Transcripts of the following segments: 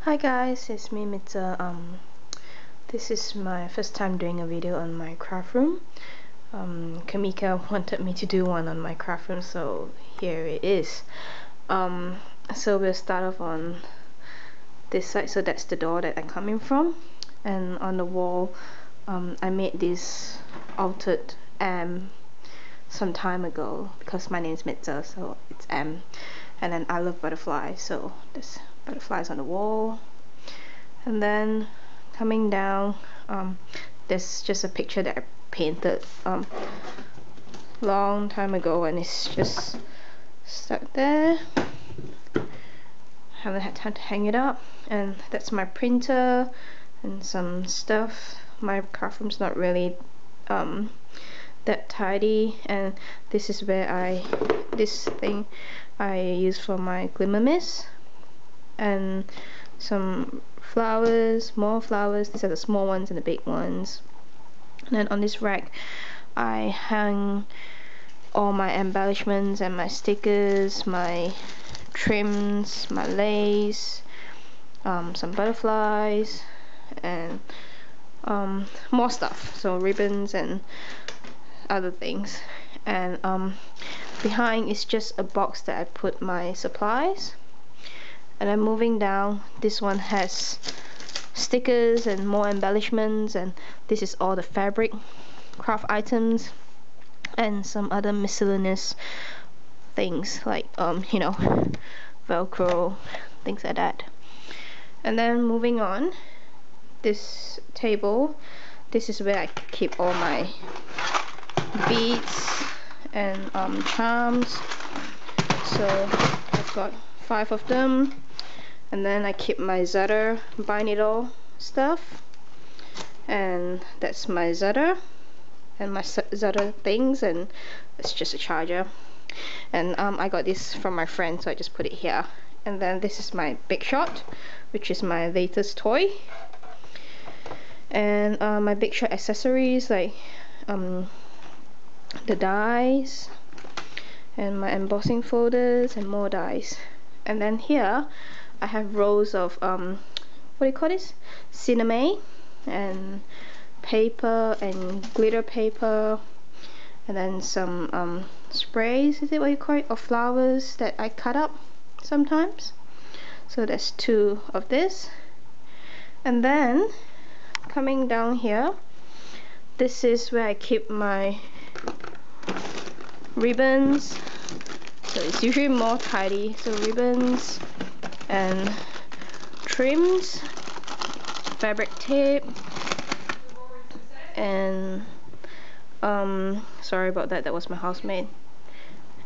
Hi guys, it's me Mitza. This is my first time doing a video on my craft room. Kamika wanted me to do one on my craft room, so here it is. So we'll start off on this side. So that's the door that I'm coming from, and on the wall I made this altered M some time ago because my name is Mitza, so it's M. And then I love butterflies, so there's butterflies on the wall. And then coming down, there's just a picture that I painted long time ago, and it's just stuck there. Haven't had time to hang it up. And that's my printer and some stuff. My craft room's not really that tidy, and this is where this thing I use for my glimmer mist, and some flowers, more flowers. These are the small ones and the big ones. And then on this rack I hang all my embellishments and my stickers, my trims, my lace, some butterflies, and more stuff, so ribbons and other things. And behind is just a box that I put my supplies. And then moving down, this one has stickers and more embellishments, and this is all the fabric craft items and some other miscellaneous things like you know, Velcro, things like that. And then moving on, this table, this is where I keep all my beads and charms. So I've got 5 of them. And then I keep my Zutter bi-needle stuff, and that's my Zutter and my Zutter things, and it's just a charger. And I got this from my friend, so I just put it here. And then this is my Big Shot, which is my latest toy. And my Big Shot accessories, like the dies and my embossing folders and more dies. And then here I have rows of what do you call this? Cinnamon and paper and glitter paper, and then some sprays, is it what you call it, or flowers that I cut up sometimes. So there's 2 of this. And then coming down here, this is where I keep my ribbons. So it's usually more tidy. So ribbons and trims, fabric tape, and sorry about that, that was my housemate.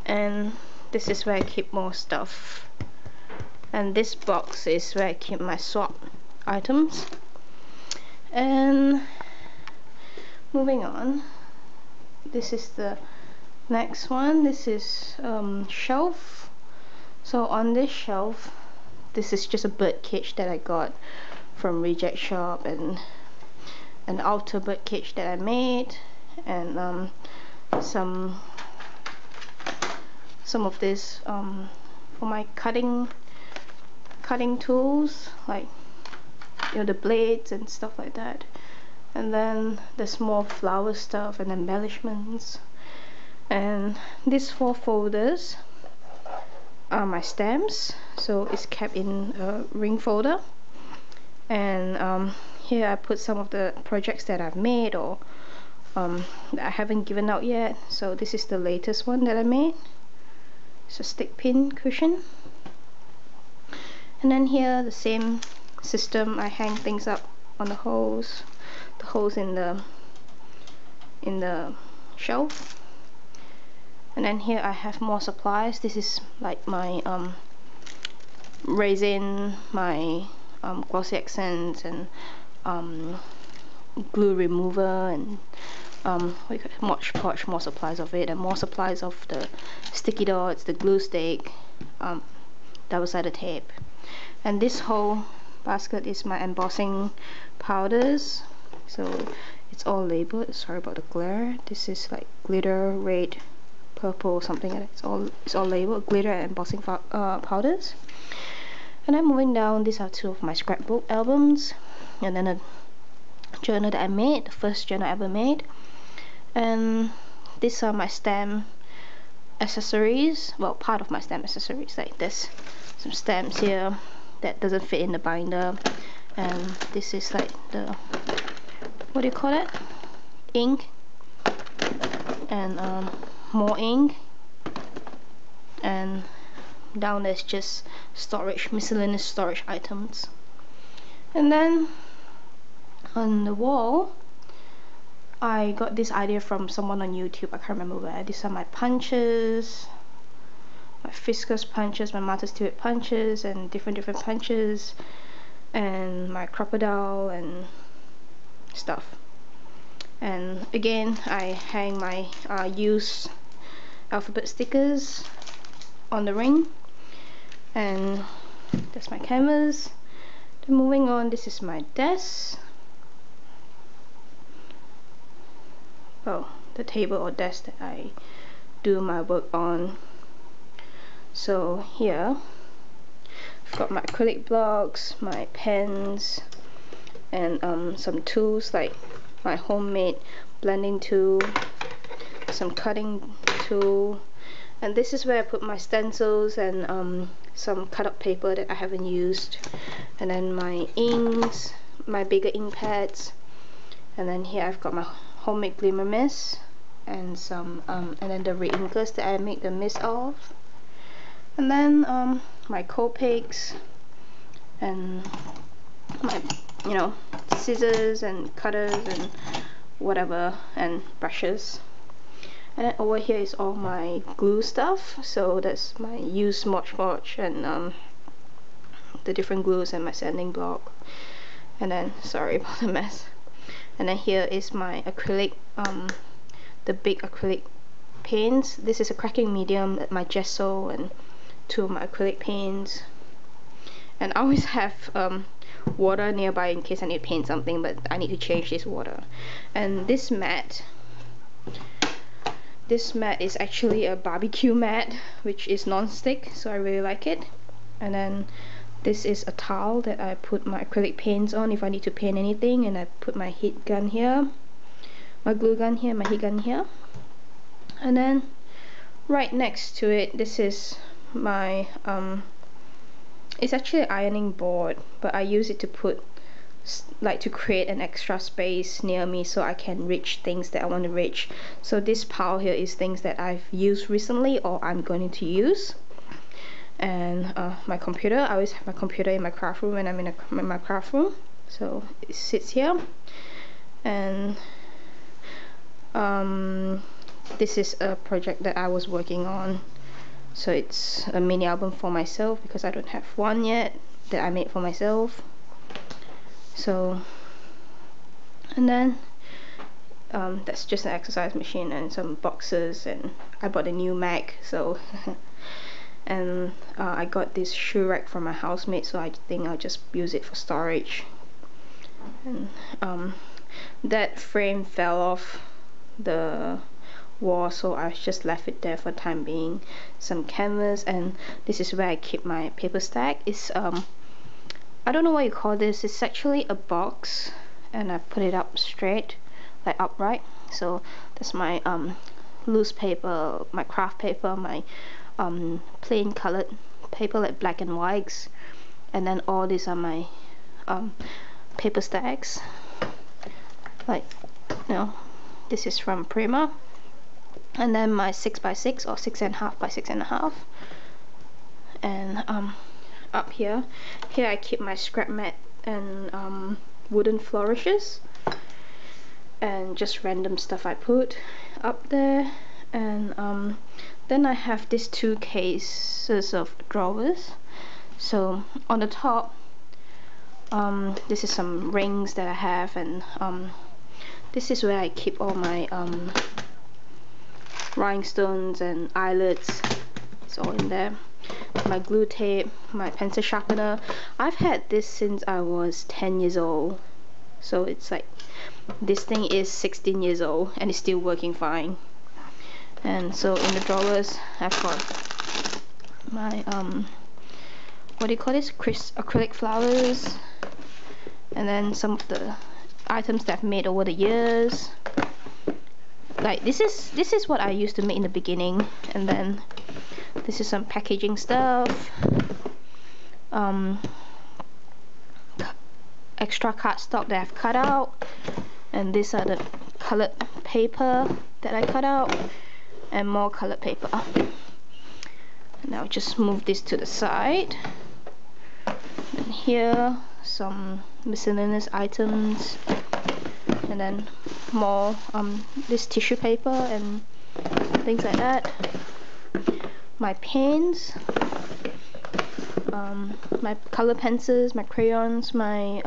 And this is where I keep more stuff. And this box is where I keep my swap items. And moving on, this is the next one. This is shelf. So on this shelf, this is just a bird cage that I got from Reject Shop, and an outer bird cage that I made, and some of this for my cutting tools, like, you know, the blades and stuff like that. And then there's more flower stuff and embellishments. And these 4 folders are my stamps, so it's kept in a ring folder. And here I put some of the projects that I've made, or that I haven't given out yet. So this is the latest one that I made. It's a stick pin cushion. And then here, the same system, I hang things up on the holes in the shelf. And then here I have more supplies. This is like my resin, my glossy accents, and glue remover, and Mod Podge, more supplies of it, and more supplies of the sticky dots, the glue stick, double-sided tape. And this whole basket is my embossing powders, so it's all labeled. Sorry about the glare. This is like glitter, red, purple, something like that. It's all labeled, glitter and embossing powders. And then moving down, these are two of my scrapbook albums, and then a journal that I made, the first journal I ever made. And these are my stamp accessories, well, part of my stamp accessories. Like there's some stamps here that doesn't fit in the binder, and this is like the, what do you call it, ink, and more ink, and down there's just storage, miscellaneous storage items. And then on the wall, I got this idea from someone on YouTube, I can't remember where. These are my punches, my Fiskars punches, my Martha Stewart punches, and different punches, and my crocodile and stuff. And again, I hang my used alphabet stickers on the ring, and that's my canvas. Then moving on, this is my desk. Well, the table or desk that I do my work on. So here I've got my acrylic blocks, my pens, and some tools like my homemade blending tool, some cutting tool, and this is where I put my stencils and some cut up paper that I haven't used, and then my inks, my bigger ink pads, and then here I've got my homemade glimmer mist and some and then the reinkers that I make the mist of, and then my Copics and my, you know, scissors and cutters and whatever, and brushes. And then over here is all my glue stuff, so that's my used Mod Podge and the different glues and my sanding block. And then, sorry about the mess. And then here is my acrylic, the big acrylic paints. This is a cracking medium, my gesso, and two of my acrylic paints. And I always have water nearby in case I need to paint something, but I need to change this water. And this mat is actually a barbecue mat, which is non-stick, so I really like it. And then this is a towel that I put my acrylic paints on if I need to paint anything, and I put my heat gun here, my glue gun here, my heat gun here. And then right next to it, this is my it's actually an ironing board, but I use it to put, like, to create an extra space near me so I can reach things that I want to reach. So this pile here is things that I've used recently or I'm going to use. And my computer, I always have my computer in my craft room when I'm in my craft room, so it sits here. And this is a project that I was working on, so it's a mini album for myself because I don't have one yet that I made for myself. So, and then that's just an exercise machine and some boxes, and I bought a new Mac, so and I got this shoe rack from my housemate, so I think I'll just use it for storage. And that frame fell off the wall, so I just left it there for the time being. Some canvas, and this is where I keep my paper stack. It's I don't know what you call this. It's actually a box, and I put it up straight, like upright. So that's my loose paper, my craft paper, my plain colored paper like black and whites, and then all these are my paper stacks, like, you know, this is from Prima, and then my 6x6 or 6.5 by 6.5, and up here I keep my scrap mat and wooden flourishes and just random stuff I put up there. And then I have these two cases of drawers. So on the top, this is some rings that I have, and this is where I keep all my rhinestones and eyelets. It's all in there. My glue tape, my pencil sharpener. I've had this since I was 10 years old, so it's like, this thing is 16 years old and it's still working fine. And so in the drawers I've got my what do you call this, acrylic flowers, and then some of the items that I've made over the years. Like this is what I used to make in the beginning, and then this is some packaging stuff, extra cardstock that I've cut out, and these are the colored paper that I cut out, and more colored paper. And I'll just move this to the side. And here some miscellaneous items, and then more this tissue paper and things like that. My pens, my color pencils, my crayons, my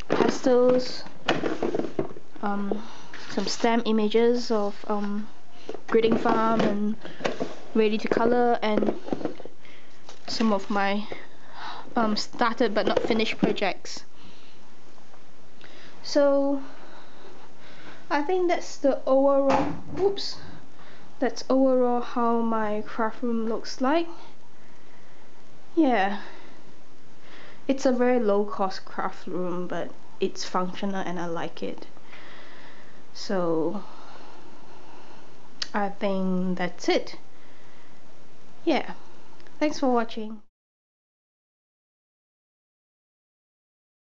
pastels, some stamp images of Greeting Farm and Ready to Color, and some of my started but not finished projects. So I think that's the overall, that's overall how my craft room looks like. Yeah, it's a very low cost craft room, but it's functional and I like it. So I think that's it. Yeah, thanks for watching.